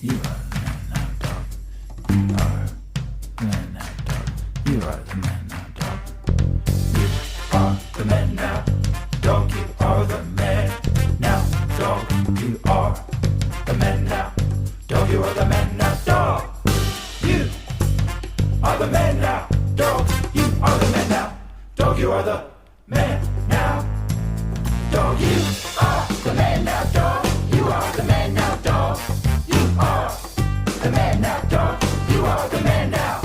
You are the man now, dog. You are the man now, dog. You are the man now, dog. You are the man now, dog. You are the man now, dog. You are the man now, dog. You are the man now, dog. You are the man now, dog. You are the man now, dog. You are the man now, dog. You are the man now, dog. You are the man now, dog. You are the man now, dog. You are the man now,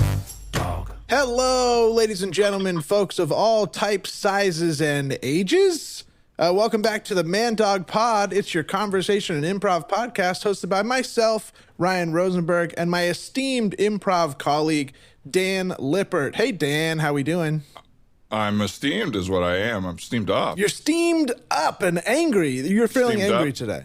dog. Hello, ladies and gentlemen, folks of all types, sizes, and ages. Welcome back to the Man Dog Pod. It's your conversation and improv podcast hosted by myself, Ryan Rosenberg, and my esteemed improv colleague, Dan Lippert. Hey, Dan, how we doing? I'm esteemed is what I am. I'm steamed up. You're steamed up and angry. You're feeling Steamed angry up. today.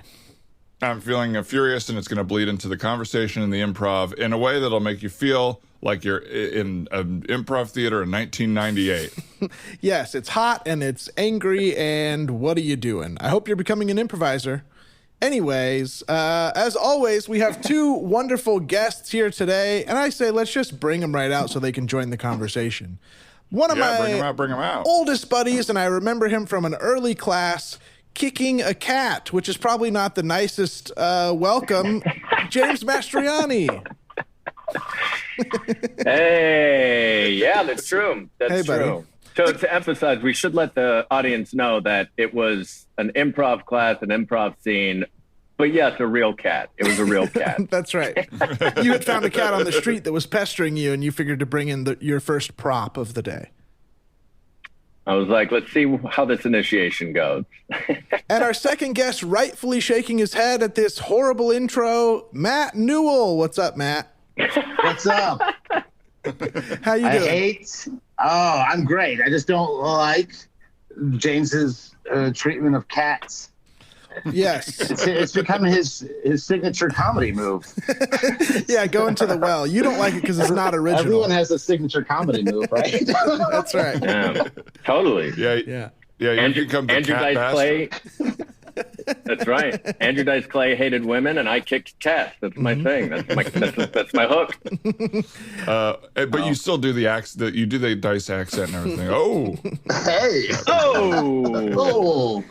I'm feeling furious, and it's going to bleed into the conversation and the improv in a way that'll make you feel like you're in an improv theater in 1998. Yes, it's hot and it's angry, and what are you doing? I hope you're becoming an improviser. Anyways, as always, we have two wonderful guests here today, and I say let's just bring them right out so they can join the conversation. One of my bring him out. oldest buddies, and I remember him from an early class, kicking a cat, which is probably not the nicest welcome, James Mastraieni. Hey, yeah, that's true. That's Hey, buddy. true. So to emphasize, we should let the audience know that it was an improv class, an improv scene, but yes, a real cat. It was a real cat. That's right. You had found a cat on the street that was pestering you, and you figured to bring in your first prop of the day. I was like, let's see how this initiation goes. And our second guest, rightfully shaking his head at this horrible intro, Matt Newell. What's up, Matt? What's up? How you doing? I'm great. I just don't like James's treatment of cats. Yes. It's become his signature comedy move. Yeah, go into the well. You don't like it because it's not original. Everyone has a signature comedy move, right? That's right. Yeah, totally. Yeah. You Andrew, become the Andrew cat Dice bastard. Clay. That's right. Andrew Dice Clay hated women, and I kicked cats. That's my thing. That's my hook. But you still do the accent. You do the Dice accent and everything. Oh, Hey. Oh, Oh.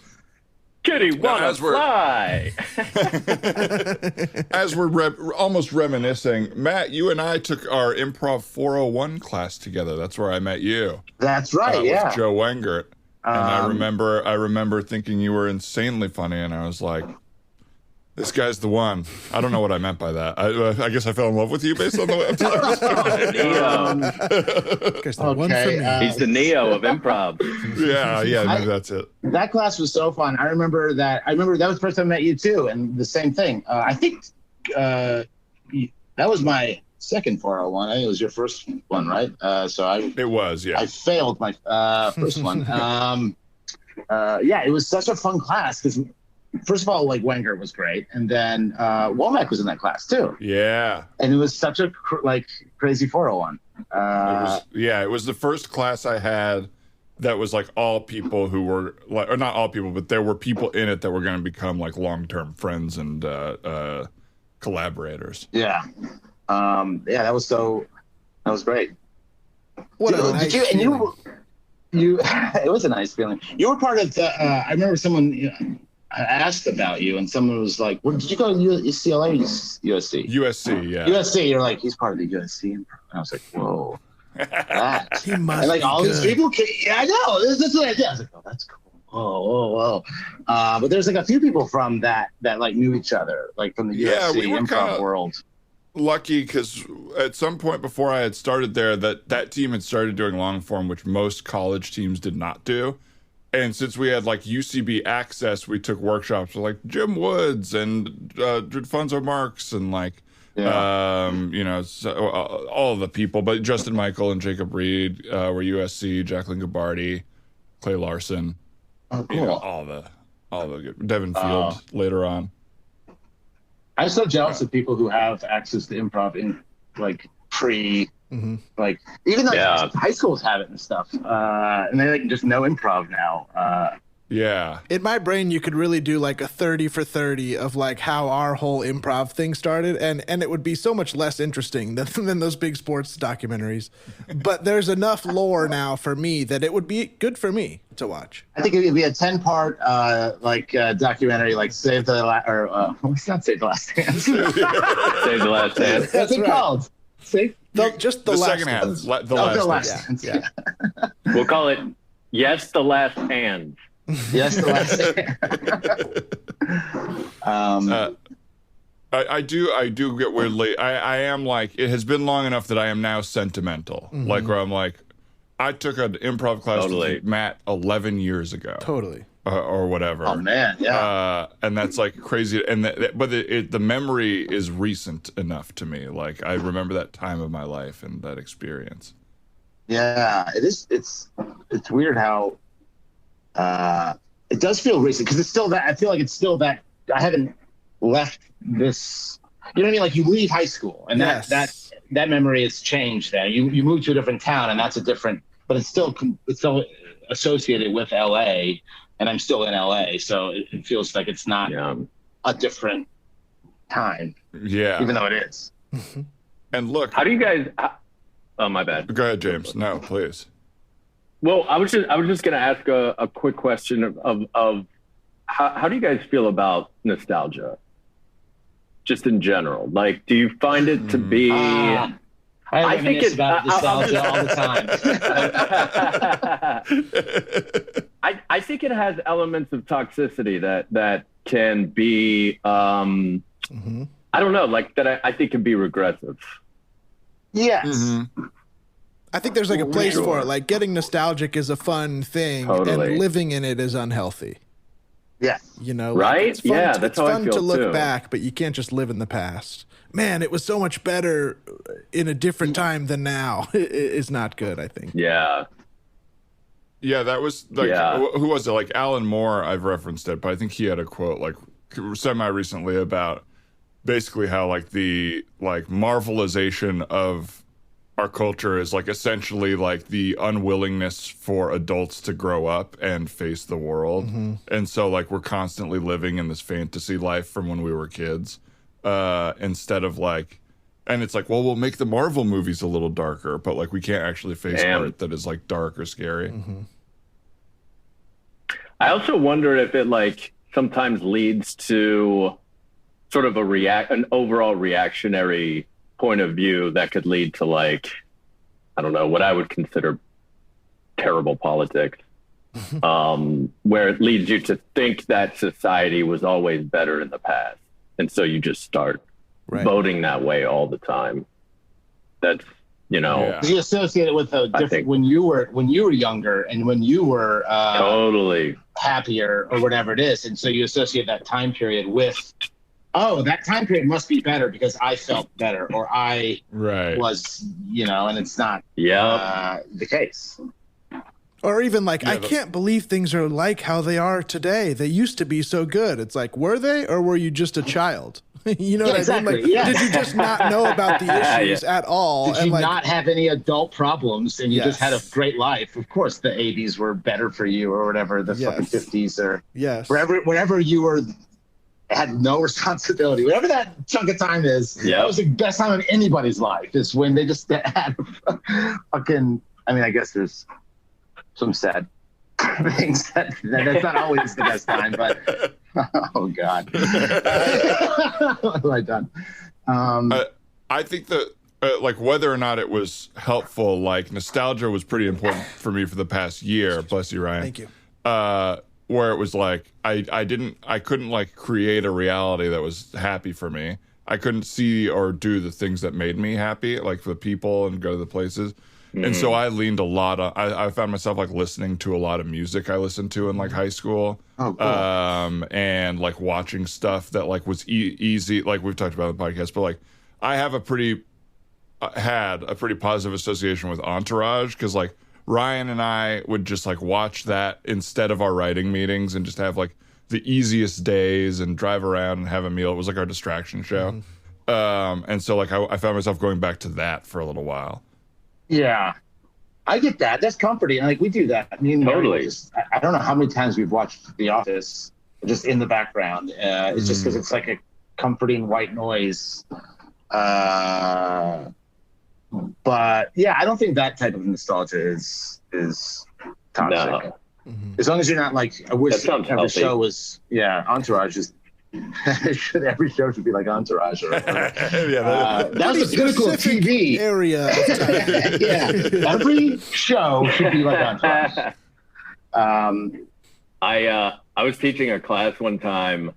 kitty wanna as we're- fly. as we're almost reminiscing, Matt, you and I took our improv 401 class together. That's where I met you. That's right, yeah. With Joe Wengert. And I remember thinking you were insanely funny, and I was like, this guy's the one. I don't know what I meant by that. I guess I fell in love with you based on the way I'm talking. He's the Neo of improv. Yeah, maybe that's it. That class was so fun. I remember that was the first time I met you too, and the same thing. I think that was my second 401. I think it was your first one, right? It was, yeah. I failed my first one. It was such a fun class because, first of all, like Wenger was great, and then Womack was in that class too. Yeah. And it was such a crazy 401. It was the first class I had that was like all people who were like, or not all people, but there were people in it that were going to become like long-term friends and collaborators. Yeah. That was great. What a nice feeling. You it was a nice feeling. You were part of the I remember someone asked about you, and someone was like, "Well, did you go to UCLA or USC?" USC, yeah. USC. You're like, he's part of the USC. And I was like, whoa. That. He must And like be all good. these people yeah, I know. That's what I did. I was like, oh, that's cool. Whoa. But there's like a few people from that like knew each other, like from the USC we were improv world. Lucky because at some point before I had started there, that team had started doing long form, which most college teams did not do. And since we had like UCB access, we took workshops with like Jim Woods and Drefonso Marks and like all of the people, but Justin Michael and Jacob Reed were USC, Jacqueline Gabardi, Clay Larson, Oh, cool. all the good Devin Field later on. I'm so jealous of people who have access to improv in like like even like high schools have it and stuff, and they like just know improv now. Yeah. In my brain, you could really do like a 30 for 30 of like how our whole improv thing started, and it would be so much less interesting than those big sports documentaries. But there's enough lore now for me that it would be good for me to watch. I think it would be a 10-part documentary, like Save the it's not Save the Last Dance. Save the Last Dance. What's it called? Save Just the The last second half. one. The last Last dance. Dance. Yeah. We'll call it Yes, the Last Hand. Yes, the Last Dance. I do get weirdly. I am like, it has been long enough that I am now sentimental. Like where I'm like, I took an improv class with Matt 11 years ago. Totally. Or whatever. Oh man, yeah. And that's like crazy. And but the memory is recent enough to me. Like I remember that time of my life and that experience. Yeah, it is. It's weird how it does feel recent because it's still that. I feel like it's still that. I haven't left this. You know what I mean? Like you leave high school, and that memory has changed. There, you move to a different town, and that's a different. But it's still associated with LA, and I'm still in LA, so it feels like it's not a different time. Yeah, even though it is. And look, how do you guys? Oh, my bad. Go ahead, James. No, please. Well, I was just going to ask a quick question of how do you guys feel about nostalgia, just in general? Like, do you find it to be? I think it's about nostalgia all the time. I think it has elements of toxicity that can be, I don't know, like that I think can be regressive. Yes. I think there's like a place for it. Like getting nostalgic is a fun thing, and living in it is unhealthy. Yeah. You know, right? It's fun that's how I feel to look too. back, but you can't just live in the past. Man, it was so much better in a different time than now. It's not good, I think. Yeah. Yeah, that was like, who was it? Like Alan Moore, I've referenced it, but I think he had a quote like semi-recently about basically how like the like Marvelization of our culture is like essentially like the unwillingness for adults to grow up and face the world. And so like we're constantly living in this fantasy life from when we were kids, instead of like, and it's like, well, we'll make the Marvel movies a little darker, but like we can't actually face art that is like dark or scary. I also wonder if it like sometimes leads to sort of an overall reactionary point of view that could lead to like, I don't know, what I would consider terrible politics, where it leads you to think that society was always better in the past. And so you just start voting that way all the time. That's, you know, you associate it with a different when you were younger and when you were totally happier or whatever it is. And so you associate that time period with, oh, that time period must be better because I felt better or I was, you know, and it's not the case. Or even like, I can't believe things are like how they are today. They used to be so good. It's like, were they, or were you just a child? You know what I mean? Like, did you just not know about the issues at all? Did you not have any adult problems and you just had a great life? Of course, the 80s were better for you or whatever, the fucking 50s or wherever you were, had no responsibility. Whatever that chunk of time is, that was the best time of anybody's life is when they just had fucking, I mean, I guess there's some sad things that's not always the best time, but oh God. What have I done? I think that like whether or not it was helpful, like nostalgia was pretty important for me for the past year. Bless you, Ryan. Thank you. Where it was like I couldn't like create a reality that was happy for me. I couldn't see or do the things that made me happy, like the people and go to the places. And so I leaned a lot on, I found myself like listening to a lot of music I listened to in like high school. Oh, cool. And like watching stuff that like was easy. Like we've talked about in the podcast, but like I have had a pretty positive association with Entourage because like Ryan and I would just like watch that instead of our writing meetings and just have like the easiest days and drive around and have a meal. It was like our distraction show. And so like I found myself going back to that for a little while. Yeah. I get that. That's comforting. Like we do that. I mean, totally. I don't know how many times we've watched The Office just in the background. It's just because it's like a comforting white noise. But yeah, I don't think that type of nostalgia is toxic. No. As long as you're not like, I wish every healthy. show was, Entourage is. Every show should be like Entourage. Or that was the pinnacle of TV area. Of time. Yeah, every show should be like Entourage. I was teaching a class one time.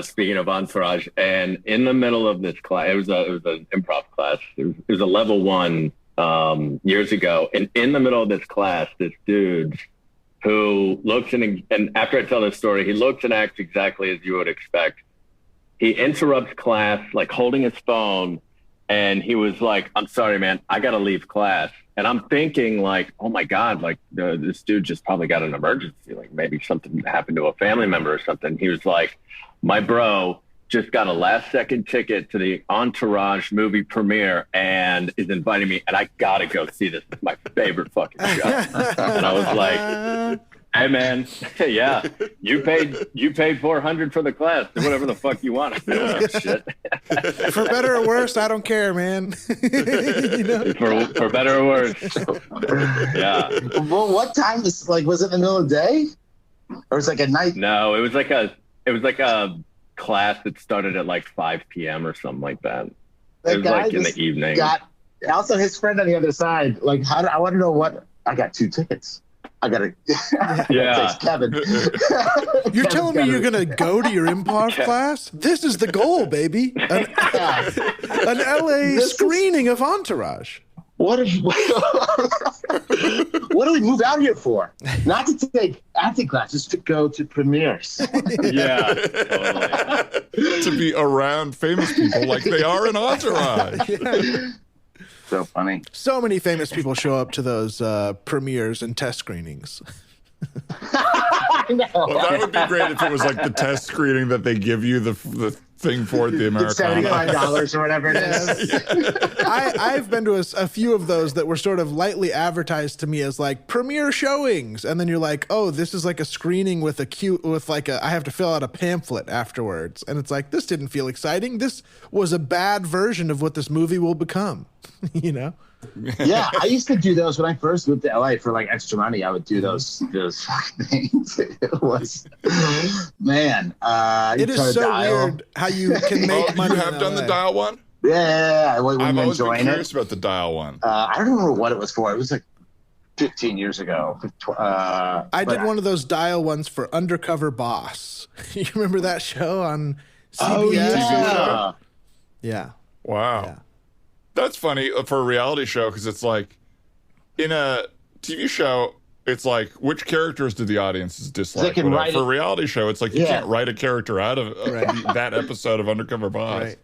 Speaking of Entourage, and in the middle of this class, it was an improv class. It was a level 1 years ago, and in the middle of this class, this dude who looks and after I tell this story, he looks and acts exactly as you would expect. He interrupts class, like holding his phone, and he was like, "I'm sorry, man, I gotta leave class." And I'm thinking like, oh my God, like this dude just probably got an emergency, like maybe something happened to a family member or something. He was like, my bro just got a last-second ticket to the Entourage movie premiere and is inviting me, and I gotta go see this. It's my favorite fucking show. And I was like, hey man, yeah, you paid $400 for the class. Do whatever the fuck you want. I don't give a shit. For better or worse, I don't care, man. You know? For better or worse. Yeah. Well, what time was it in the middle of the day? Or was it like a night? No, it was like a class that started at like 5 p.m. or something like that. It was like in the evening. Also, his friend on the other side, like, I want to know what. I got 2 tickets. I gotta text Kevin. You're telling me you're gonna go to your improv class? This is the goal, baby. An LA screening of Entourage. What do we move out here for? Not to take acting classes, to go to premieres. Yeah, totally. To be around famous people like they are in Entourage. Yeah. So funny. So many famous people show up to those premieres and test screenings. I know. Well, that would be great if it was like the test screening that they give you the thing for at the Americana. $75 or whatever it is. I've been to a few of those that were sort of lightly advertised to me as like premiere showings, and then you're like, oh, this is like a screening with I have to fill out a pamphlet afterwards, and it's like, this didn't feel exciting. This was a bad version of what this movie will become. You know? Yeah, I used to do those when I first moved to LA for like extra money. I would do those fucking things. It was, man. It is so weird how you can make money. You have done the dial one? Yeah, I've always been curious about the dial one. I don't remember what it was for. It was like 15 years ago. I did one of those dial ones for Undercover Boss. You remember that show on CBS? Oh, yeah. Yeah. Wow. Yeah. That's funny for a reality show, because it's like, in a TV show, it's like, which characters do the audiences dislike? For a reality show, it's like, you can't write a character out of that episode of Undercover Boss. Right.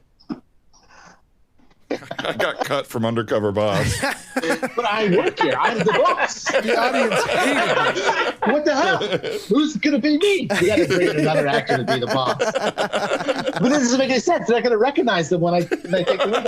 I got cut from Undercover Boss. But I work here. I'm the boss. The audience hated me. What the hell? Who's going to be me? You got to bring in another actor to be the boss. But this doesn't make any sense. They're not going to recognize them when I take the wig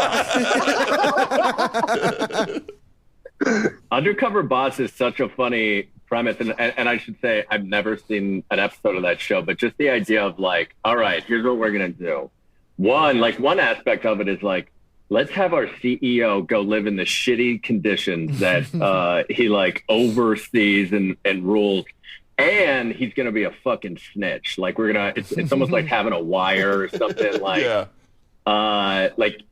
off. Undercover Boss is such a funny premise, and I should say I've never seen an episode of that show, but just the idea of like, all right, here's what we're going to do. One aspect of it is like, let's have our CEO go live in the shitty conditions that he like oversees and rules. And he's going to be a fucking snitch. Like it's almost like having a wire or something like,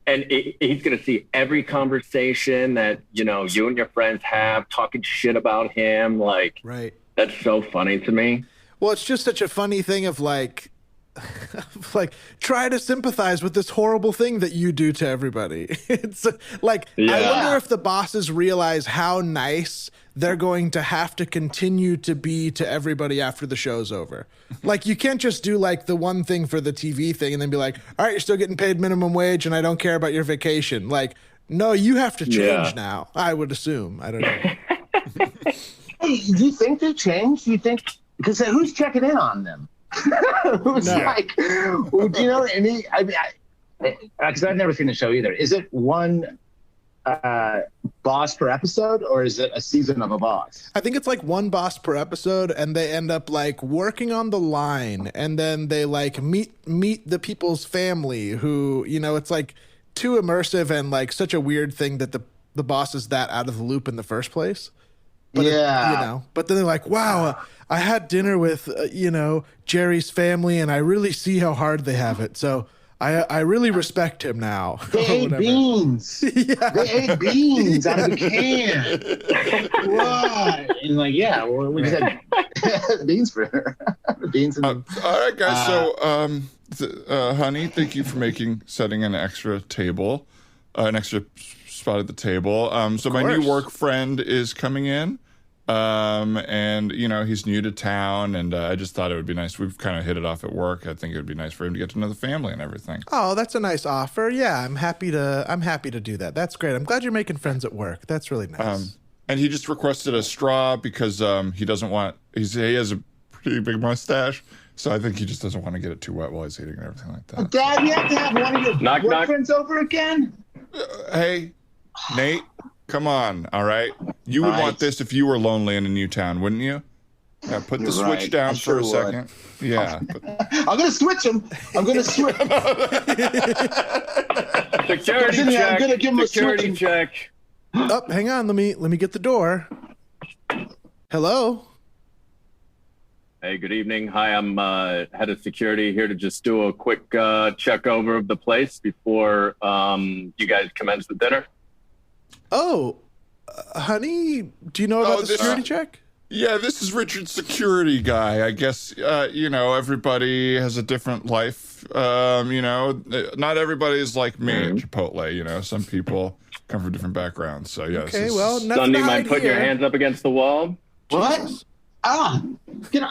he's going to see every conversation that, you and your friends have talking shit about him. Like, right. That's so funny to me. Well, it's just such a funny thing of like try to sympathize with this horrible thing that you do to everybody. It's like, I wonder if the bosses realize how nice they're going to have to continue to be to everybody after the show's over. Like, you can't just do like the one thing for the TV thing and then be like, all right, you're still getting paid minimum wage and I don't care about your vacation. Like, no, you have to change now, I would assume. I don't know. Hey, do you think they changed? Do you think, because who's checking in on them? Who's like, do you know any? I mean, because I've never seen the show either. Is it one boss per episode, or is it a season of a boss? I think it's like one boss per episode, and they end up like working on the line, and then they like meet the people's family who, you know, it's like too immersive and like such a weird thing that the boss is that out of the loop in the first place. But yeah. You know, but then they're like, wow, I had dinner with, you know, Jerry's family, and I really see how hard they have it. So I really respect him now. They ate beans. Yeah. They ate beans out of the can. What? And like, yeah, well, we just had beans for her. Beans. And all right, guys. So, honey, thank you for setting an extra table, an extra spot at the table. So my new work friend is coming in. And you know, he's new to town, and I just thought it would be nice. We've kind of hit it off at work. I think it would be nice for him to get to know the family and everything. Oh, that's a nice offer. Yeah, I'm happy to do that. That's great. I'm glad you're making friends at work. That's really nice. And he just requested a straw because he doesn't want. He has a pretty big mustache, so I think he just doesn't want to get it too wet while he's eating and everything like that. Dad, you have to have one of your work friends over again? Hey, Nate. Come on, all right? You would want this if you were lonely in a new town, wouldn't you? Yeah, put the switch down for a second. Yeah. I'm going to switch him. I'm going to switch. Security check. I'm going to give him Security a check. Oh, hang on. Let me get the door. Hello. Hey, good evening. Hi, I'm head of security here to just do a quick check over of the place before you guys commence the dinner. Oh, honey, do you know about the security check? Yeah, this is Richard's security guy. I guess, you know, everybody has a different life. You know, not everybody is like me at Chipotle. You know, some people come from different backgrounds. So, yeah. Okay, well, nothing Son, do you mind putting your hands up against the wall? What?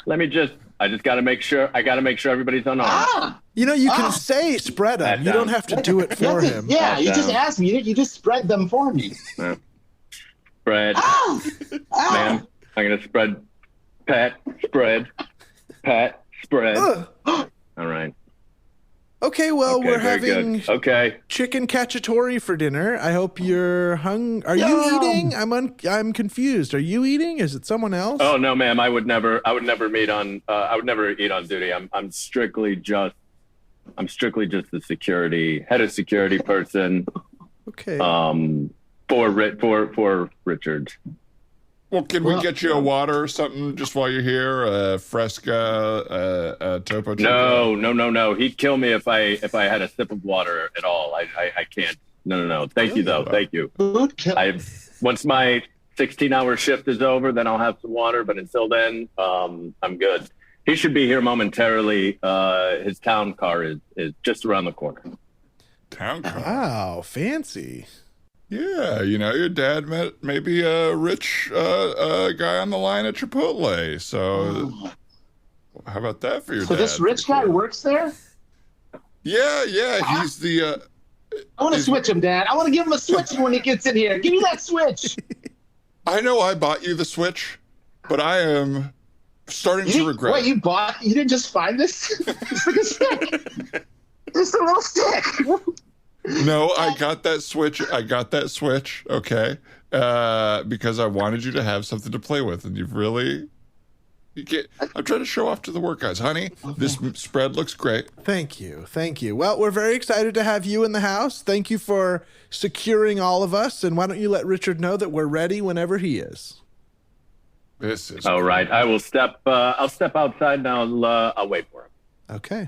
Let me just, I just got to make sure, everybody's unarmed. You know, you can say spread them. You don't have to do it for him. Yeah, you just asked me. You just spread them for me. Spread. Ma'am, I'm going to spread. Pat, spread. Pat, spread. All right. Okay, well, we're having chicken cacciatore for dinner. I hope you're Are you eating? I'm confused. Are you eating? Is it someone else? Oh no, ma'am. I would never eat on duty. I'm strictly just the head of security person. Okay. For Richard. Well, can we get you a water or something just while you're here? A Fresca, a Topo Chico? No. He'd kill me if I had a sip of water at all. I can't. No. Thank you, though. Thank you. Once my 16-hour shift is over, then I'll have some water. But until then, I'm good. He should be here momentarily. His town car is just around the corner. Town car? Wow, fancy. Yeah, you know, your dad met maybe a rich guy on the line at Chipotle. So how about that for your dad? So this rich guy works there? Yeah, he's the... I want to switch him, Dad. I want to give him a switch when he gets in here. Give me that switch. I know I bought you the switch, but I am starting to regret it. Wait, you didn't just find this? It's like a stick. It's a little stick. No, I got that switch, okay? Because I wanted you to have something to play with, and I'm trying to show off to the work guys. Honey, this spread looks great. Thank you. Well, we're very excited to have you in the house. Thank you for securing all of us, and why don't you let Richard know that we're ready whenever he is. This is all right. I will step outside now. I'll wait for him. Okay.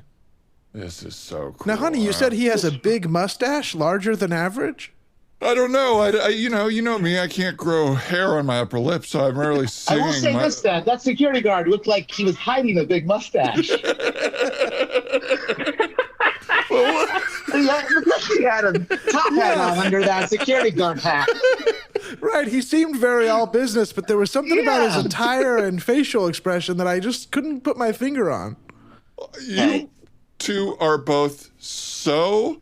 This is so cool. Now, honey, you said he has a big mustache, larger than average? I don't know. You know me. I can't grow hair on my upper lip, so I'm rarely seeing. I will say this, Dad. That security guard looked like he was hiding a big mustache. He had a top hat on under that security guard hat. Right. He seemed very all business, but there was something about his attire and facial expression that I just couldn't put my finger on. You two are both so,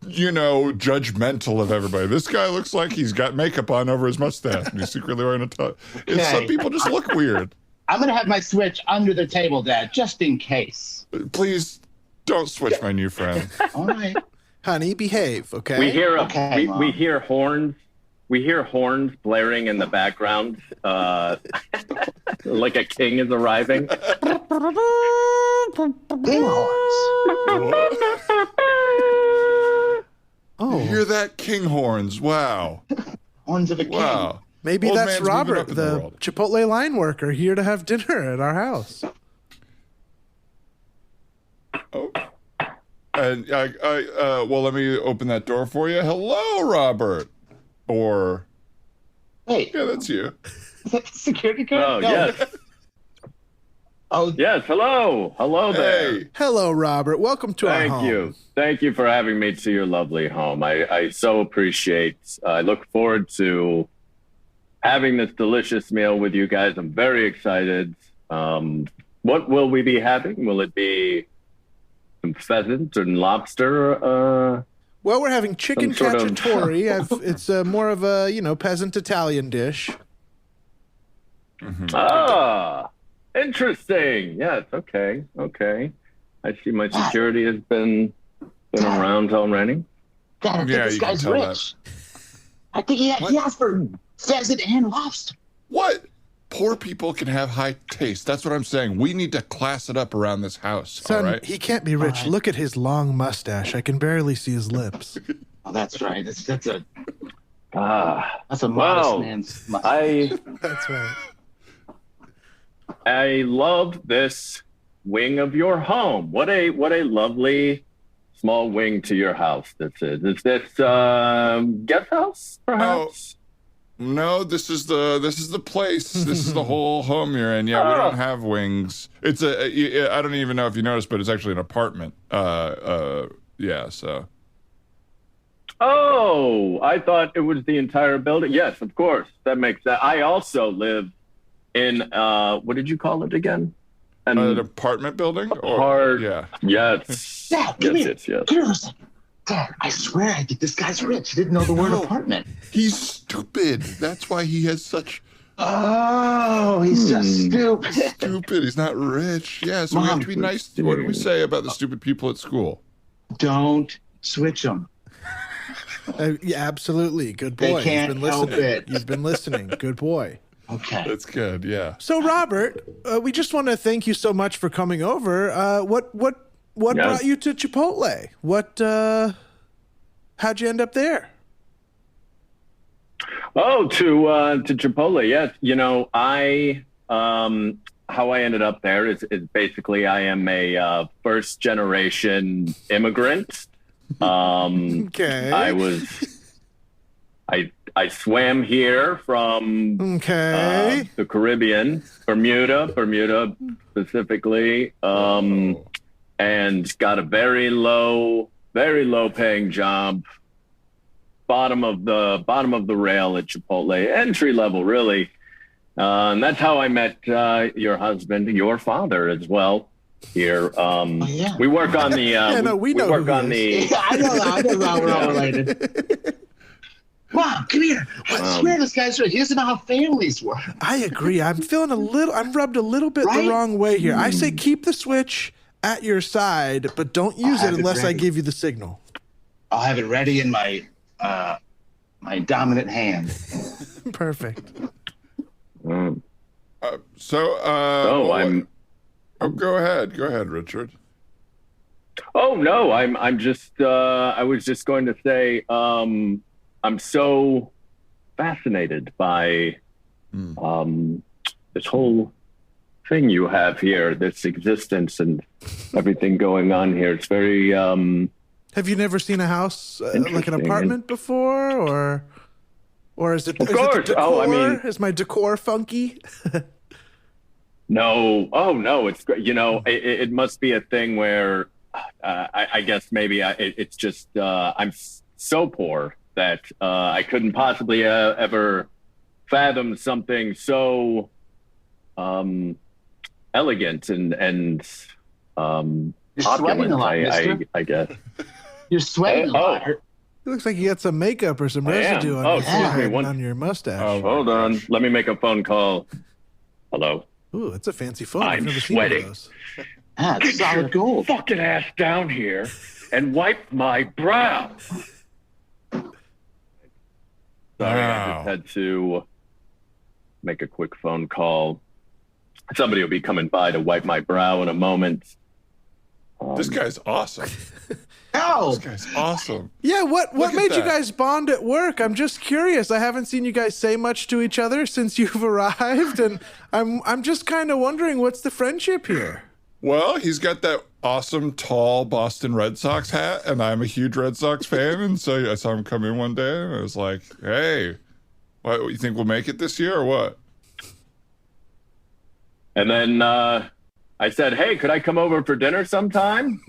judgmental of everybody. This guy looks like he's got makeup on over his mustache and he's secretly wearing a tie. Some people just look weird. I'm going to have my switch under the table, Dad, just in case. Please don't switch my new friend. All right. Honey, behave, okay? We hear horns we hear horns blaring in the background, like a king is arriving. King horns. Oh, you hear that? King horns! Wow. Horns of a king. Wow. Maybe Old that's man's moving up Robert, in the world. Chipotle line worker, here to have dinner at our house. Oh. And well, let me open that door for you. Hello, Robert. Or, Hey, yeah, that's you. is that the security guard? Oh, No. yes. Oh, Yes, hello. Hello there. Hey. Hello, Robert. Welcome to our home. Thank you. Thank you for having me to your lovely home. I so appreciate, I look forward to having this delicious meal with you guys. I'm very excited. What will we be having? Will it be some pheasant and lobster? Well, we're having chicken Some sort of- cacciatore. It's more of a, peasant Italian dish. Ah, interesting. Yes. Okay. I see my security has been around already. Dad, I think Yeah, this you can guy's tell rich. I think he asked for pheasant and lobster. What? Poor people can have high taste. That's what I'm saying. We need to class it up around this house. Son, all right? he can't be rich. All right. Look at his long mustache. I can barely see his lips. Oh, that's right. That's a modest Well, man's mustache. That's right. I love this wing of your home. What a lovely small wing to your house. This is. Is this guest house, perhaps? No, this is the place. This is the whole home you're in. Yeah, we don't have wings. It's I don't even know if you noticed, but it's actually an apartment. Yeah, so. Oh, I thought it was the entire building. Yes, of course. That makes sense. I also live in what did you call it again? An apartment building? Yeah. Yes. Dad, come here. Yes. Come here for a second. Dad, I swear I think this guy's rich. He didn't know the word apartment. He's stupid. That's why he has such Oh, he's just stupid. stupid. He's not rich. Yeah, so we have to be nice. What do we say about the stupid people at school? Don't switch him. Yeah, absolutely. Good boy. They can't You've been help listening. it. You've been listening. Good boy. Okay. That's good. Yeah. So, Robert, we just want to thank you so much for coming over. What brought you to Chipotle? How'd you end up there? Oh, to Chipotle. Yes. How I ended up there is basically I am a first generation immigrant. Okay. I swam here from the Caribbean, Bermuda specifically, and got a very low paying job, bottom of the rail at Chipotle, entry level really, and that's how I met your husband, your father as well. Here, we work on the. we know work who on he the. I know how we're all related. Mom, come here. I swear this guy's right. He doesn't know how families work. I agree. I'm rubbed a little bit the wrong way here. I say keep the switch at your side, but don't use it unless I give you the signal. I'll have it ready in my my dominant hand. Perfect. Oh, go ahead, Richard. Oh no, I'm just I was just going to say I'm so fascinated by this whole thing you have here, this existence and everything going on here. It's very Have you never seen a house like an apartment before, or is it? Of course. Is it the decor? Oh, I mean, is my decor funky? No. Oh no, it's great. It must be a thing where I guess maybe it's just I'm so poor that I couldn't possibly ever fathom something so elegant and You're sweating a lot, mister. I guess. You're sweating a lot. It looks like you got some makeup or some residue on, on your mustache. Hold on. Let me make a phone call. Hello. Ooh, that's a fancy phone. I'm I've never seen one of sweating. those. It's solid gold. Fucking ass down here and wipe my brow. Sorry, I just had to make a quick phone call. Somebody will be coming by to wipe my brow in a moment. This guy's awesome. Oh, This guy's awesome. Yeah, what made you guys bond at work? I'm just curious. I haven't seen you guys say much to each other since you've arrived, and I'm just kind of wondering what's the friendship here. Well, he's got that awesome, tall Boston Red Sox hat, and I'm a huge Red Sox fan, and so I saw him come in one day, and I was like, hey, what, you think we'll make it this year or what? And then I said, hey, could I come over for dinner sometime?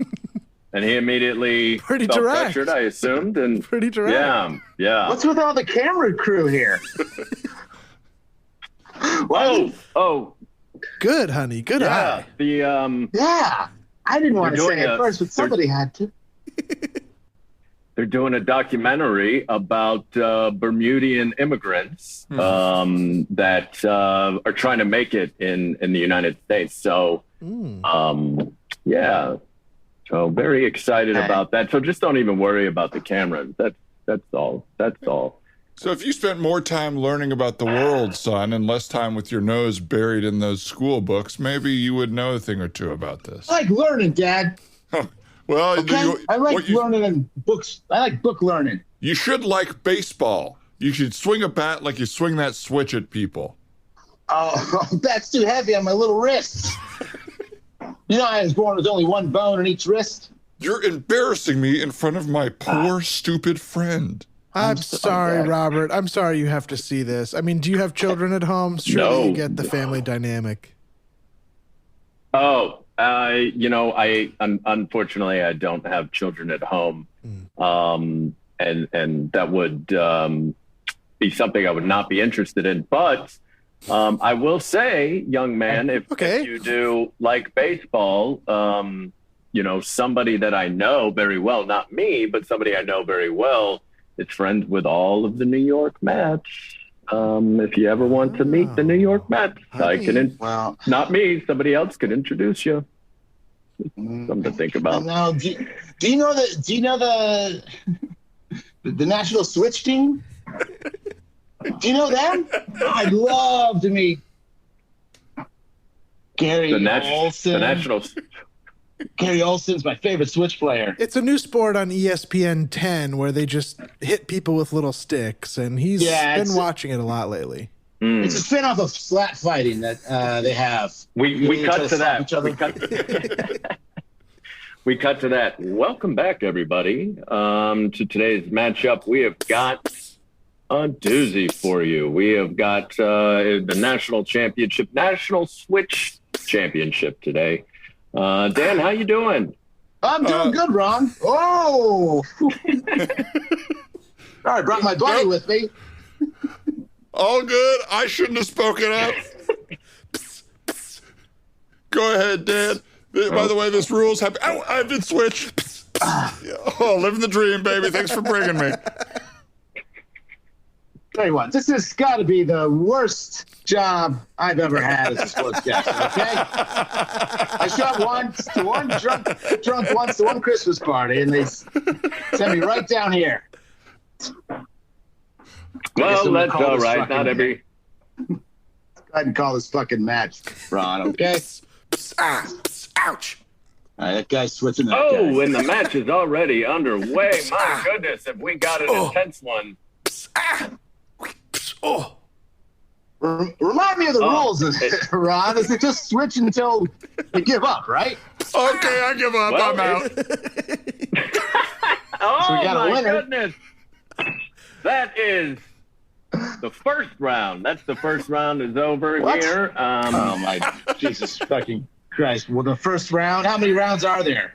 And he immediately felt pressured, I assumed. And pretty direct. Yeah. What's with all the camera crew here? Oh. Good, honey. Good eye. Yeah. I didn't want to say it first, but somebody had to. They're doing a documentary about Bermudian immigrants that are trying to make it in the United States. So, yeah. So very excited about that. So just don't even worry about the cameras. That's all. So if you spent more time learning about the world, son, and less time with your nose buried in those school books, maybe you would know a thing or two about this. I like learning, Dad. Well, okay? I like learning in books. I like book learning. You should like baseball. You should swing a bat like you swing that switch at people. Oh, that's too heavy on my little wrists. You know, I was born with only one bone in each wrist. You're embarrassing me in front of my poor, stupid friend. I'm sorry, Robert. I'm sorry you have to see this. I mean, do you have children at home? Surely you get the family dynamic. Oh, unfortunately, I don't have children at home. And that would be something I would not be interested in. But I will say, young man, if you do like baseball, somebody that I know very well, not me, but somebody I know very well, is friends with all of the New York Mets. If you ever want to meet the New York Mets, I can. Not me. Somebody else could introduce you. Something to think about. Now, do you know the National Switch team? Do you know them? I'd love to meet Gary Olson. The National. Gary Olson's my favorite Switch player. It's a new sport on ESPN 10 where they just hit people with little sticks, and he's been watching it a lot lately. It's a spin-off of slat fighting that they have. We cut to that. We cut to that. Welcome back, everybody, to today's matchup. We have got a doozy for you. We have got the National Switch Championship today. Dan, how you doing? I'm doing good, Ron. Oh! I brought my buddy with me. All good. I shouldn't have spoken up. Go ahead, Dan. By the way, this rules have... I've been switched. Living the dream, baby. Thanks for bringing me. Tell you what, this has got to be the worst job I've ever had as a sportscaster, okay? I shot once to one drunk once to one Christmas party, and they sent me right down here. Well, that's all right. Not every... Go ahead and call this fucking match, Ron, okay? Ouch. All right, that guy's switching that guy. And the match is already underway. My goodness, if we got an intense one. Remind me of the rules, Ron. Is it just switch until you give up, right? Okay, I give up. I'm out. My goodness. That is the first round. That's the first round is over here. Oh, my Jesus fucking Christ. Well, the first round, how many rounds are there?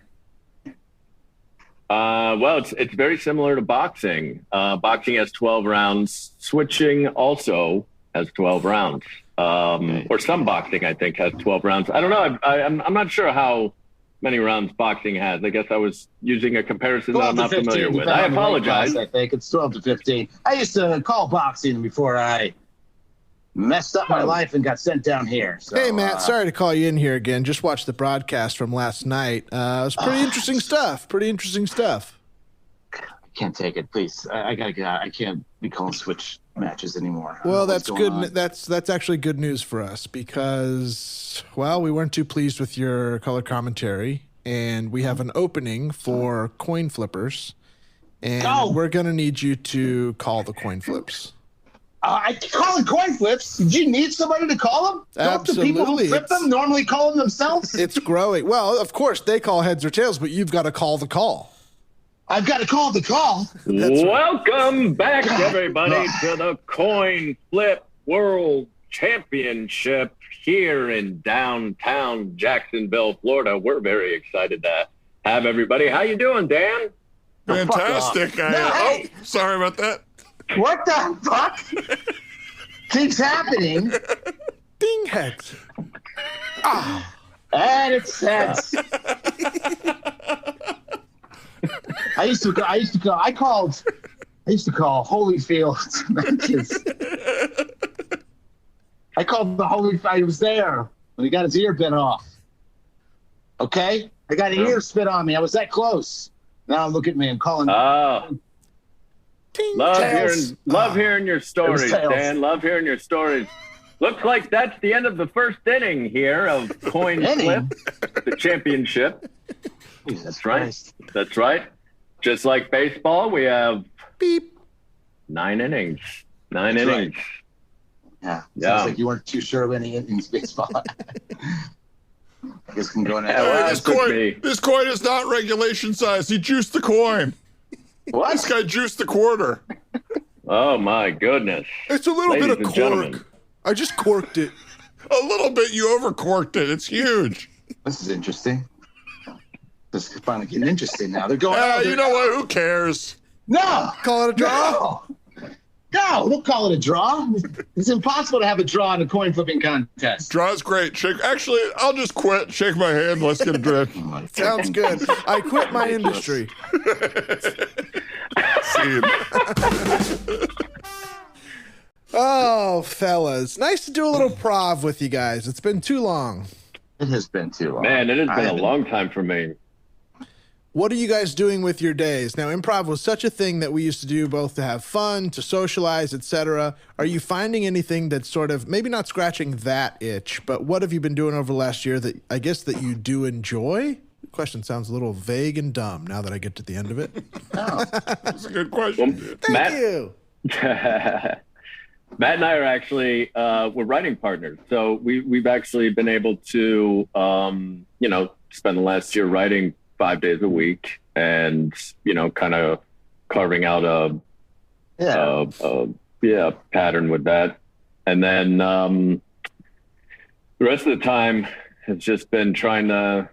Well, it's very similar to boxing. Boxing has 12 rounds. Switching also has 12 rounds. Or some boxing, I think, has 12 rounds. I don't know. I'm not sure how many rounds boxing has. I guess I was using a comparison that I'm not familiar with. I apologize. I think it's 12 to 15. I used to call boxing before I messed up my life and got sent down here. So, hey, Matt, sorry to call you in here again. Just watched the broadcast from last night. It was pretty interesting stuff. Pretty interesting stuff. I can't take it. Please, I got to get out. I can't be calling Switch matches anymore. Well, that's good. That's actually good news for us because, well, we weren't too pleased with your color commentary, and we have an opening for coin flippers, and we're going to need you to call the coin flips. I calling coin flips? Did you need somebody to call them? Absolutely. Don't the people who flip them normally call them themselves? It's growing. Well, of course, they call heads or tails, but you've got to call the call. I've got to call the call. Welcome back, everybody, to the Coin Flip World Championship here in downtown Jacksonville, Florida. We're very excited to have everybody. How you doing, Dan? Fantastic. Sorry about that. What the fuck keeps happening? Ding heads. And it's heads. I used to call Holyfield matches. I called the Holyfield. He was there when he got his ear bit off. Okay? I got an ear spit on me. I was that close. Now look at me. I'm calling. Love hearing your stories, Dan. Love hearing your stories. Looks like that's the end of the first inning here of Coin Flip, the championship. That's right. That's right. Just like baseball, we have 9 innings. 9 innings. Right. Yeah. Sounds like you weren't too sure of any innings baseball. I guess we can go now. This coin is not regulation size. He juiced the coin. What? This guy juiced the quarter. Oh my goodness! It's a little bit of cork. Gentlemen. I just corked it. A little bit. You overcorked it. It's huge. This is interesting. This is finally getting interesting now. They're going. You know what? Who cares? No. Call it a draw. No, don't call it a draw. It's impossible to have a draw in a coin flipping contest. Draw's great. Actually, I'll just quit. Shake my hand. Let's get a drink. Sounds good. I quit my industry. Oh, fellas. Nice to do a little prov with you guys. It's been too long. It has been too long. Man, it has been a long time for me. What are you guys doing with your days? Now, improv was such a thing that we used to do both to have fun, to socialize, etc. Are you finding anything that's sort of maybe not scratching that itch, but what have you been doing over the last year that I guess that you do enjoy? The question sounds a little vague and dumb now that I get to the end of it. Oh, that's a good question. Well, Thank you. Matt and I are actually we're writing partners, so we've actually been able to spend the last year writing 5 days a week, and kind of carving out a pattern with that, and then the rest of the time has just been trying to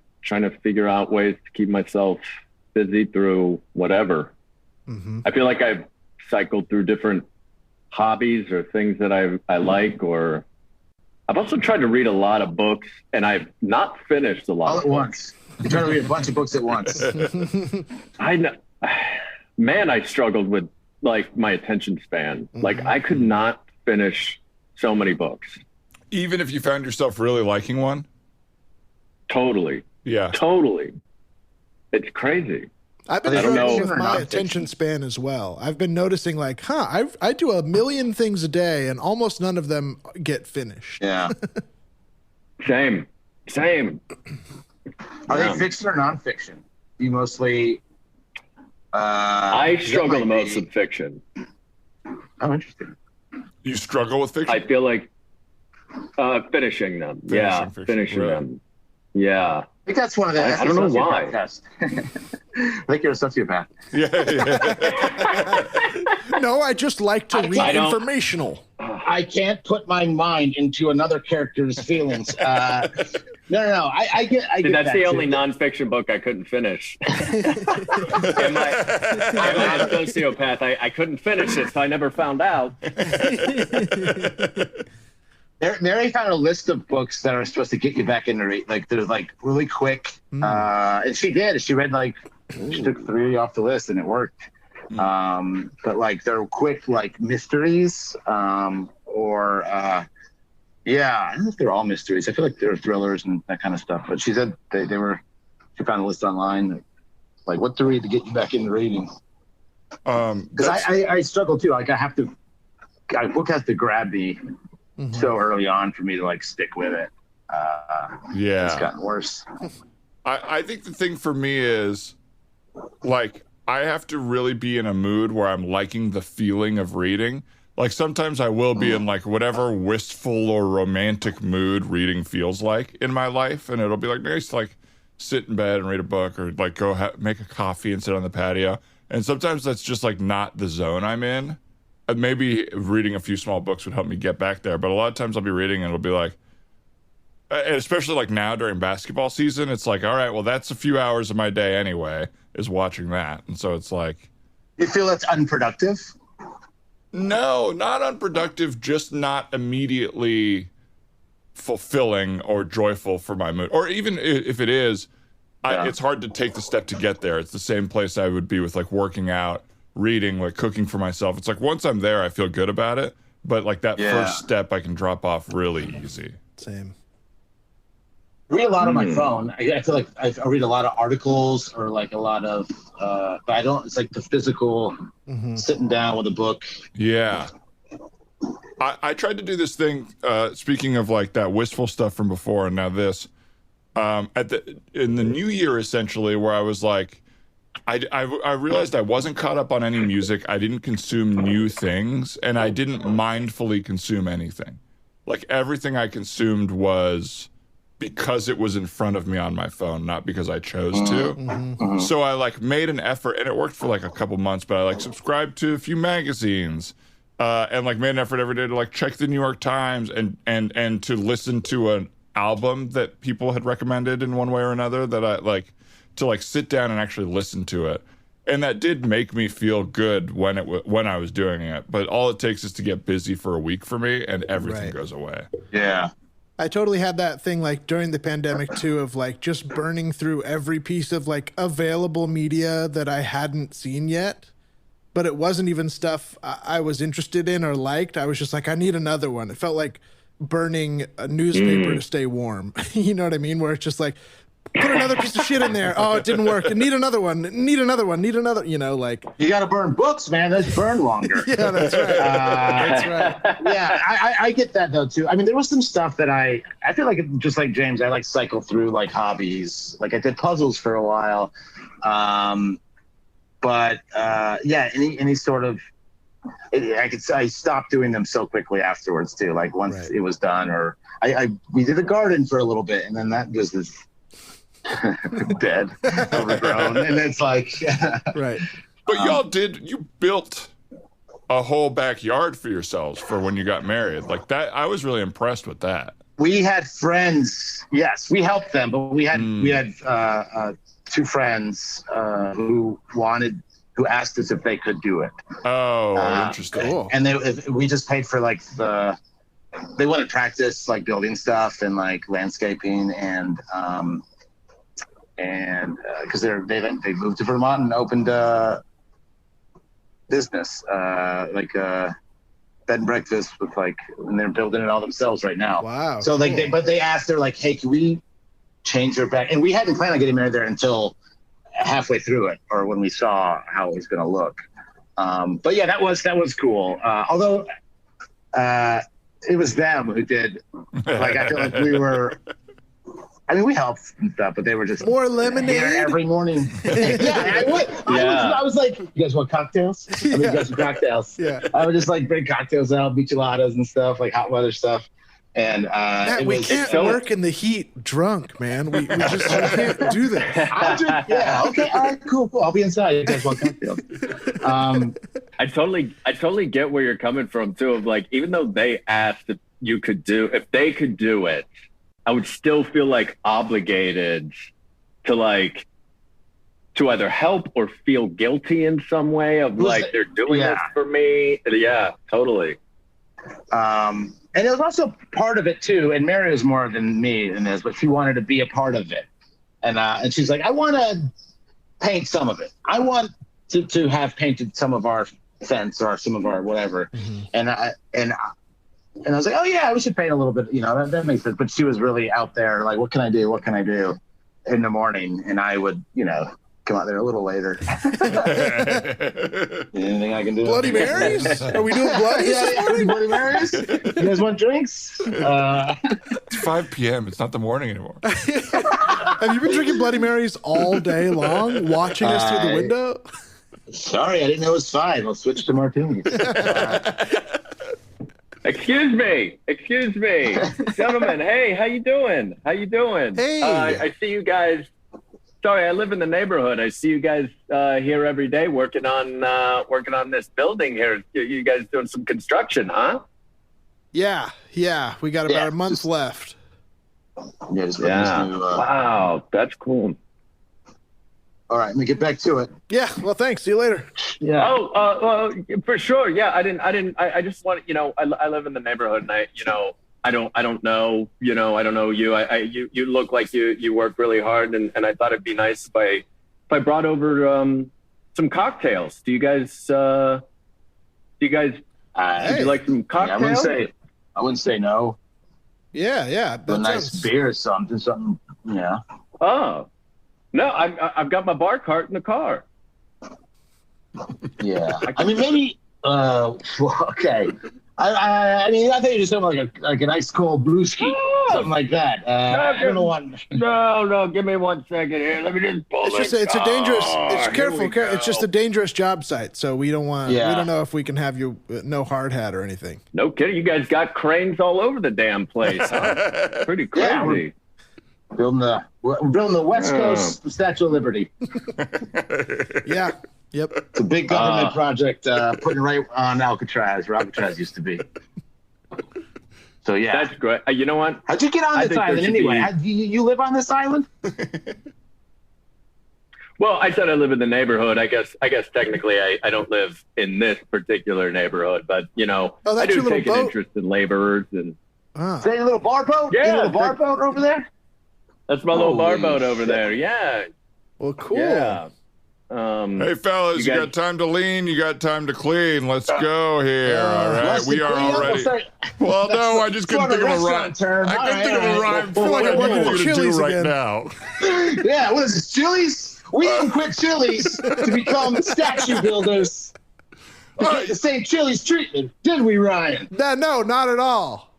figure out ways to keep myself busy through whatever. Mm-hmm. I feel like I've cycled through different hobbies or things that I like, or I've also tried to read a lot of books, and I've not finished a lot. All at once. You try to read a bunch of books at once. I know, man. I struggled with my attention span. Mm-hmm. I could not finish so many books. Even if you found yourself really liking one. Totally. Yeah. Totally. It's crazy. I've been struggling with my attention span as well. I've been noticing I do a million things a day and almost none of them get finished. Yeah. Same. Are they fiction or nonfiction? You mostly. I struggle the most with fiction. Oh, interesting. You struggle with fiction? I feel like finishing them. Finishing them. Yeah. I think that's one of the. I don't know why. I think you're a sociopath. Yeah. No, I just like to read informational. I can't put my mind into another character's feelings. No. I get that's the only nonfiction book I couldn't finish. Am I a sociopath? I couldn't finish it, so I never found out. Mary found a list of books that are supposed to get you back into read. They're really quick. And she did. She read she took 3 off the list and it worked. But they're quick mysteries or I don't know if they're all mysteries. I feel like they're thrillers and that kind of stuff. But she said she found a list online what to read to get you back into reading. Because I struggle too. I have to a book has to grab me so early on for me to like stick with it. It's gotten worse. I think the thing for me is like I have to really be in a mood where I'm liking the feeling of reading. Like sometimes I will be in like whatever wistful or romantic mood reading feels like in my life, and it'll be like nice to like sit in bed and read a book, or like go make a coffee and sit on the patio. And sometimes that's just like not the zone I'm in. Maybe reading a few small books would help me get back there, but a lot of times I'll be reading and it'll be like, especially like now during basketball season, it's like, all right, well that's a few hours of my day anyway, is watching that. And so it's like, you feel it's unproductive? No, not unproductive, just not immediately fulfilling or joyful for my mood. Or even if it is, it's hard to take the step to get there. It's the same place I would be with like working out, reading, like cooking for myself. It's like once I'm there, I feel good about it. But like that first step, I can drop off really easy. Same. I read a lot on my phone. I feel like I read a lot of articles or like a lot of, but I don't, it's like the physical sitting down with a book. Yeah. I tried to do this thing, speaking of like that wistful stuff from before and now this, in the new year, essentially, where I was like, I realized I wasn't caught up on any music. I didn't consume new things, and I didn't mindfully consume anything. Like everything I consumed was because it was in front of me on my phone, not because I chose to. So I like made an effort, and it worked for like a couple months, but I like subscribed to a few magazines, and like made an effort every day to like check the New York Times and to listen to an album that people had recommended in one way or another, that I like to like sit down and actually listen to it. And that did make me feel good when I was doing it. But all it takes is to get busy for a week for me, and everything goes away. Yeah. I totally had that thing like during the pandemic too, of like just burning through every piece of like available media that I hadn't seen yet, but it wasn't even stuff I was interested in or liked. I was just like, I need another one. It felt like burning a newspaper to stay warm. You know what I mean? Where it's just like, put another piece of shit in there. Oh, it didn't work. Need another one. Need another, you know, like. You got to burn books, man. Those burn longer. Yeah, that's right. That's right. Yeah, I get that though too. I mean, there was some stuff that I feel like, just like James, I like cycle through like hobbies. Like I did puzzles for a while. But any sort of, I stopped doing them so quickly afterwards too. Like once it was done, or we did a garden for a little bit, and then that was this dead, overgrown, and it's like right. But you built a whole backyard for yourselves for when you got married. Like that, I was really impressed with that. We had friends. Yes, we helped them, but we had two friends who asked us if they could do it. Oh, interesting. Cool. And we just paid for like they wanted practice, like building stuff and like landscaping, and because they moved to Vermont and opened a business, like a bed and breakfast with like, and they're building it all themselves right now. Wow. So like, they asked, they're like, hey, can we change your back? And we hadn't planned on getting married there until halfway through it, or when we saw how it was going to look. But yeah, that was cool. Although it was them who did. Like I feel like we helped and stuff, but they were just more lemonade every morning. Yeah, I was like, you guys want cocktails? You guys want cocktails? Yeah. I would just like bring cocktails out, micheladas and stuff, like hot weather stuff. And Matt, we can't work in the heat drunk, man. We just can't do that. Yeah, okay, all right, cool. I'll be inside. You guys want cocktails? I totally get where you're coming from too. Of like, even though they asked if they could do it, I would still feel like obligated to either help or feel guilty in some way of like they're doing this for me. Yeah, totally. And it was also part of it too. And Mary was more than me in this, but she wanted to be a part of it. And she's like, I want to paint some of it. I want to have painted some of our fence or some of our whatever. And I was like, oh yeah, we should paint a little bit. You know, that makes sense. But she was really out there, like, what can I do? What can I do in the morning? And I would, come out there a little later. Anything I can do? Bloody Marys? Are we doing Bloodies? Yeah, Bloody Marys. You guys want drinks? It's 5 p.m. It's not the morning anymore. Have you been drinking Bloody Marys all day long, watching us through the window? Sorry, I didn't know it was 5. I'll switch to martinis. Excuse me, gentlemen. Hey, how you doing? Hey, I see you guys. Sorry, I live in the neighborhood. I see you guys here every day working on this building here. You guys doing some construction, huh? Yeah. We got about a month left. Wow, that's cool. All right, let me get back to it. Yeah. Well, thanks. See you later. Yeah. Oh, for sure. Yeah, I just want, I live in the neighborhood, and I don't know you. You look like you work really hard, and I thought it'd be nice if I brought over some cocktails. Do you guys would you like some cocktails? Yeah, I wouldn't say no. Yeah. A nice beer or something. Yeah. Oh. No, I've got my bar cart in the car. Yeah, I mean maybe. Okay. I mean I think you just something like a nice cold brewski, something like that. I don't know what. No, give me 1 second here. Let me just pull it's a dangerous. It's careful. It's just a dangerous job site, so we don't want. Yeah. We don't know if we can have you no hard hat or anything. No kidding. You guys got cranes all over the damn place. Huh? Pretty crazy. We're building the West Coast the Statue of Liberty. Yeah. Yep. It's a big government project putting right on Alcatraz, where Alcatraz used to be. So yeah, that's great. You know what? How'd you get on this island anyway? You live on this island? Well, I said I live in the neighborhood. I guess technically I don't live in this particular neighborhood, but I do take an interest in laborers and. Is that your little bar boat? Yeah, your little bar boat over there. That's my little bar boat over there. Yeah. Well, cool. Yeah. Hey, fellas, you got time to lean, you got time to clean. Let's go here. All right, we are all ready. Well, no, I just couldn't think of a rhyme. I couldn't think of a rhyme. I feel like I'm working for Chili's right now. Yeah, what is this, Chili's? We didn't quit Chili's to become statue builders. To get the same Chili's treatment, did we, Ryan? No, not at all.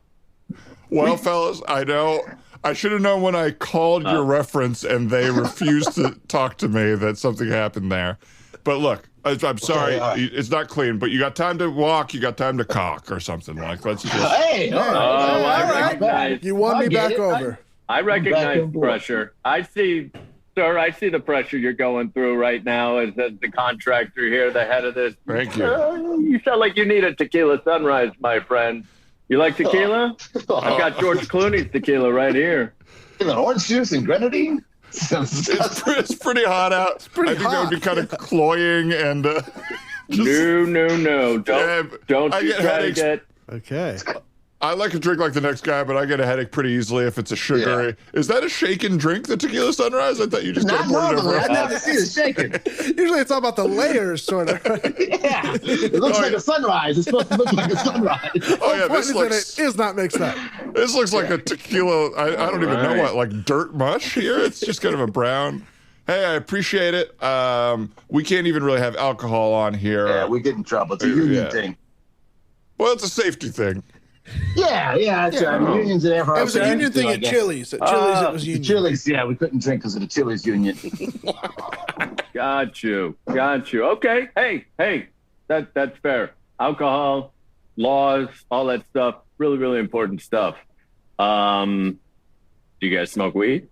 Well, fellas, I know. I should have known when I called your reference and they refused to talk to me that something happened there. But look, I'm sorry, it's not clean, but you got time to walk, you got time to cock or something. Like, let's just... Hey! I recognize... You won me back over. I recognize pressure. I see the pressure you're going through right now as the contractor here, the head of this. Thank you. You sound like you need a tequila sunrise, my friend. You like tequila? I've got George Clooney's tequila right here. Orange juice and grenadine? It's pretty hot out. I think that would be kind of cloying and... No. Don't you try to get... Okay. I like to drink like the next guy, but I get a headache pretty easily if it's a sugary. Yeah. Is that a shaken drink, the tequila sunrise? I thought you just not normally. I've never seen it shaken. Usually it's all about the layers, sort of. Yeah, it looks like a sunrise. It's supposed to look like a sunrise. Oh yeah, this looks... It is not mixed up. This looks like a tequila. I don't even know what, like dirt mush here. It's just kind of a brown. Hey, I appreciate it. We can't even really have alcohol on here. Yeah, we get in trouble. It's a union thing. Well, it's a safety thing. Yeah, that's right. Unions at everywhere. It was a union thing at Chili's. At Chili's, it was union. Chili's, yeah, we couldn't drink because of the Chili's union. Got you. Okay, hey, that's fair. Alcohol, laws, all that stuff, really, really important stuff. Do you guys smoke weed?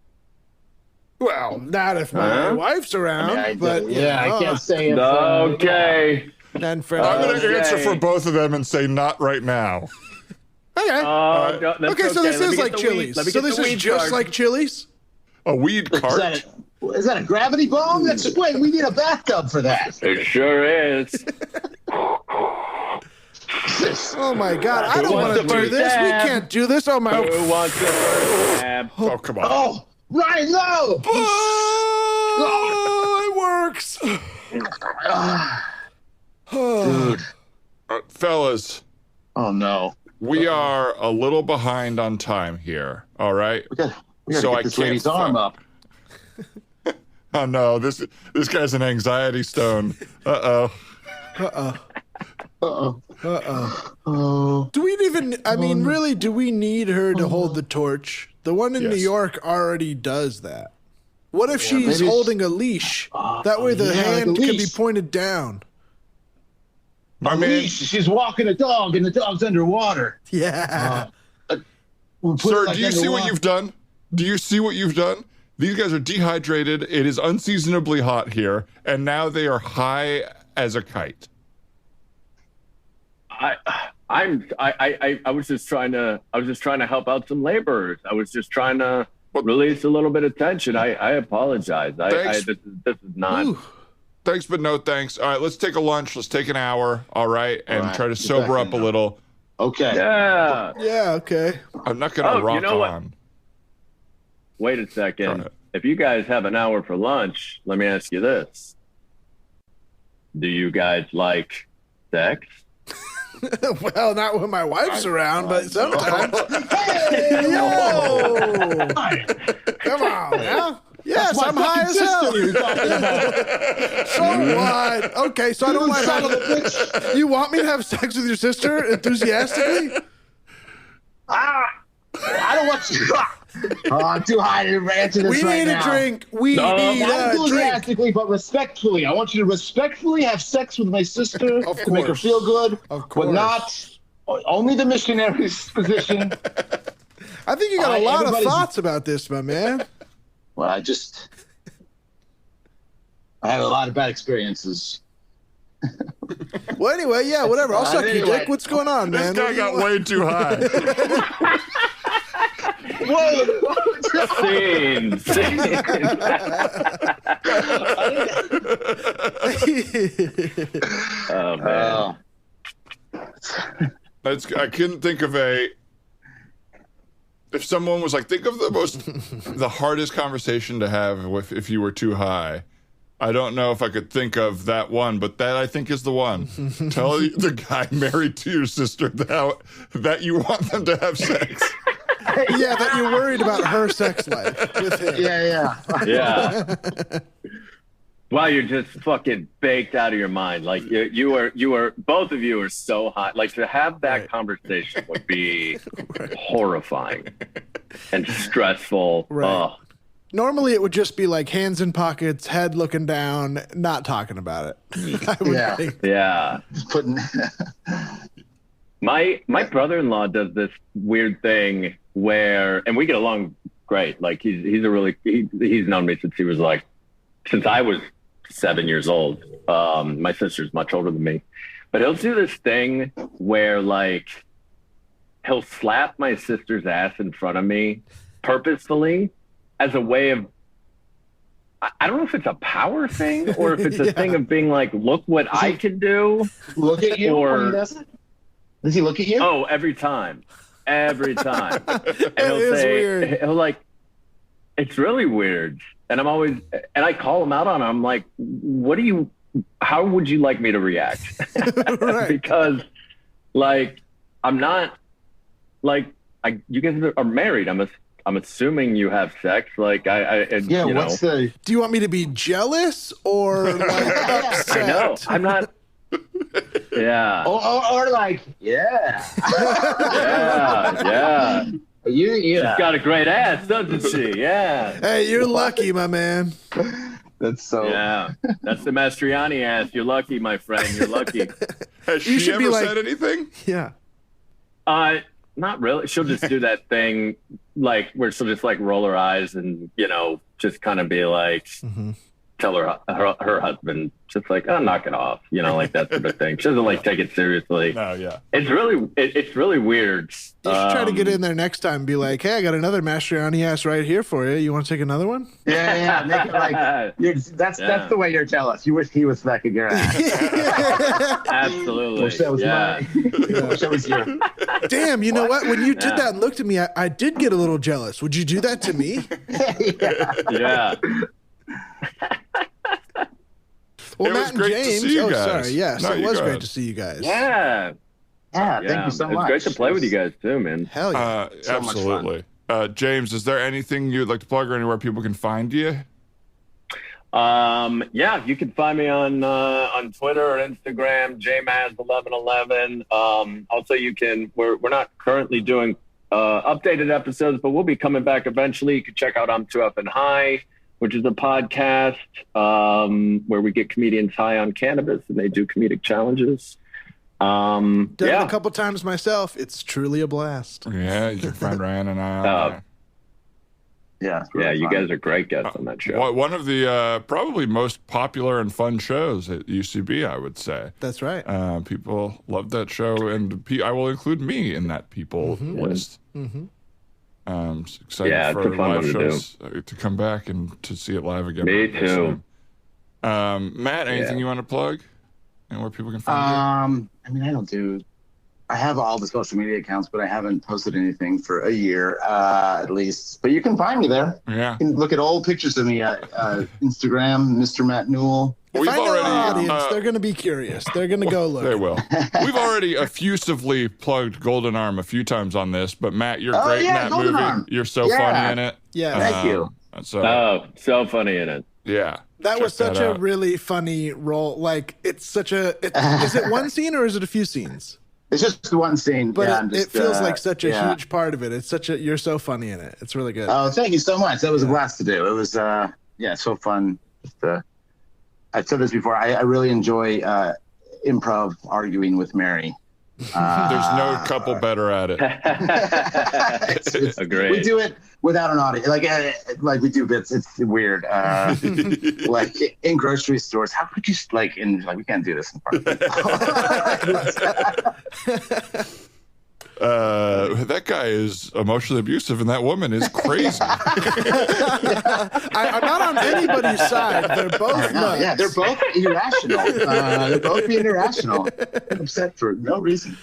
Well, not if my wife's around. I can't say it. Okay. Then for I'm going to answer for both of them and say not right now. Okay. Okay, so this is like Chili's. So this is just like Chili's? A weed cart? Is that a gravity bomb? Wait, we need a bathtub for that. It sure is. Oh my God! I don't want to do this. We can't do this. Oh my! Who wants the first tab? Oh come on! Oh, Ryan, no! Oh, it works. Dude, fellas. Oh no. We are a little behind on time here. All right. We gotta get this lady's arm up. Oh no, this guy's an anxiety stone. Uh-oh. Do we even, I mean, really, do we need her to hold the torch? The one in New York already does that. What if she's holding a leash? That way the hand can be pointed down. A leash. She's walking a dog and the dog's underwater. Yeah. Sir, do you see what you've done? Do you see what you've done? These guys are dehydrated. It is unseasonably hot here, and now they are high as a kite. I was just trying to help out some laborers. I was just trying to release a little bit of tension. I apologize. This is not. Ooh. Thanks, but no thanks. All right, let's take a lunch. Let's take an hour. All right, and try to sober up a little. Okay. Yeah. Yeah. Okay. I'm not gonna rock on. Wait a second. If you guys have an hour for lunch, let me ask you this: do you guys like sex? Well, not when my wife's around, but sometimes. Yo! Come on, now. Yes, I'm high as hell. So what? Okay, so I don't like having. You want me to have sex with your sister enthusiastically? I don't want you. I'm too high to answer this right now. We need a drink. We need a enthusiastically, but respectfully. I want you to respectfully have sex with my sister to make her feel good, but not only the missionary's position. I think you got a lot of thoughts about this, my man. Well, I had a lot of bad experiences. Well, anyway, yeah, whatever. I'll suck you, Dick. What's going on, man? This guy got way too high. Scene. Oh man. I couldn't think of if someone was like, think of the hardest conversation to have if you were too high. I don't know if I could think of that one, but that I think is the one. Tell the guy married to your sister that you want them to have sex. Yeah, that you're worried about her sex life with him. Yeah. Wow, you're just fucking baked out of your mind. Like you are both of you are so hot. Like to have that conversation would be horrifying and stressful. Right. Oh. Normally it would just be like hands in pockets, head looking down, not talking about it. I would think. Yeah. Putting My brother-in-law does this weird thing where, and we get along great. Like he's known me since I was 7 years old. My sister's much older than me, but he'll do this thing where like he'll slap my sister's ass in front of me purposefully as a way of, I don't know if it's a power thing or if it's a thing of being like, look what I can do. Look at you when he does it? Does he look at you? Oh, every time. And he'll weird. he'll like, it's really weird. And I call him out on it. I'm like, how would you like me to react? Right. Because like, I'm not like, you guys are married. I'm assuming you have sex. Like do you want me to be jealous or like upset? I know. I'm not. Yeah. Or like, yeah. Yeah. She's got a great ass, doesn't she? Yeah. Hey, you're lucky, my man. That's so. Yeah. That's the Mastraieni ass. You're lucky, my friend. You're lucky. Has she ever said anything? Yeah. Not really. She'll just do that thing, like where she'll just like roll her eyes and just kind of be like, tell her husband, just like, oh, knock it off, like that sort of thing. She doesn't like take it seriously. No, yeah. It's really weird. You should try to get in there next time and be like, hey, I got another Mastraieni ass right here for you. You want to take another one? Yeah. Make it like that's the way you're jealous. You wish he was back in your ass. Absolutely. Wish that was wish that was you. Damn, you know what? When you did that and looked at me, I did get a little jealous. Would you do that to me? Yeah. Well, it Matt was and great James. to see you guys. Sorry. Yes, no, it was great to see you guys. Yeah. Thank you so much. It's great to play with you guys too, man. Hell yeah. So absolutely. James, is there anything you'd like to plug or anywhere people can find you? Yeah, you can find me on Twitter or Instagram, jmaz1111. Also, we're not currently doing updated episodes, but we'll be coming back eventually. You can check out I'm Too Up and High, which is a podcast where we get comedians high on cannabis and they do comedic challenges. Done it a couple times myself. It's truly a blast. Yeah, you can find Ryan and I on there. Yeah, it's really you fun. guys are great guests on that show. One of the probably most popular and fun shows at UCB, I would say. That's right. People love that show, and I will include me in that people list. Excited for live shows to come back and to see it live again. Me too. Matt, anything you want to plug? And where people can find you? I mean, I have all the social media accounts, but I haven't posted anything for a year, at least. But you can find me there. Yeah. You can look at old pictures of me at Instagram, Mr. Matt Newell. If I know the audience, they're going to be curious. They're going to go look. They will. We've already effusively plugged Golden Arm a few times on this, but Matt, you're great in that Golden movie. Arm. You're so funny in it. Yeah. Thank you. So funny in it. Yeah. That was such a really funny role. Like, it's such a... is it one scene or is it a few scenes? It's just one scene. But it feels like such a huge part of it. It's you're so funny in it. It's really good. Oh, thank you so much. That was a blast to do. It was, so fun. I've said this before. I really enjoy improv arguing with Mary. There's no couple better at it. Agreed. We do it without an audience. Like we do bits. It's weird. Like in grocery stores, how could you we can't do this in front of people. That guy is emotionally abusive, and that woman is crazy. I'm not on anybody's side. They're both nuts. Yeah, they're both irrational. They're both being irrational. I'm upset for no reason.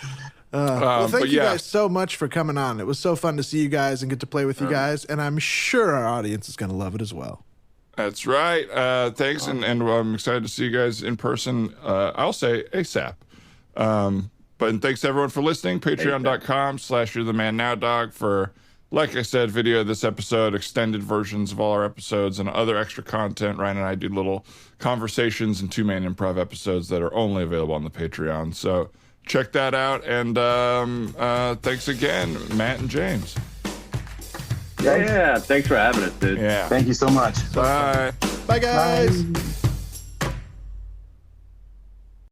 Well, thank you guys so much for coming on. It was so fun to see you guys and get to play with you guys, and I'm sure our audience is going to love it as well. That's right. Thanks, and I'm excited to see you guys in person. I'll say ASAP. But thanks to everyone for listening. Patreon.com/YourTheManNowDog for, like I said, video of this episode, extended versions of all our episodes, and other extra content. Ryan and I do little conversations and two-man improv episodes that are only available on the Patreon. So check that out. And thanks again, Matt and James. Yeah, thanks for having us, dude. Yeah. Thank you so much. Bye. Bye, guys. Bye.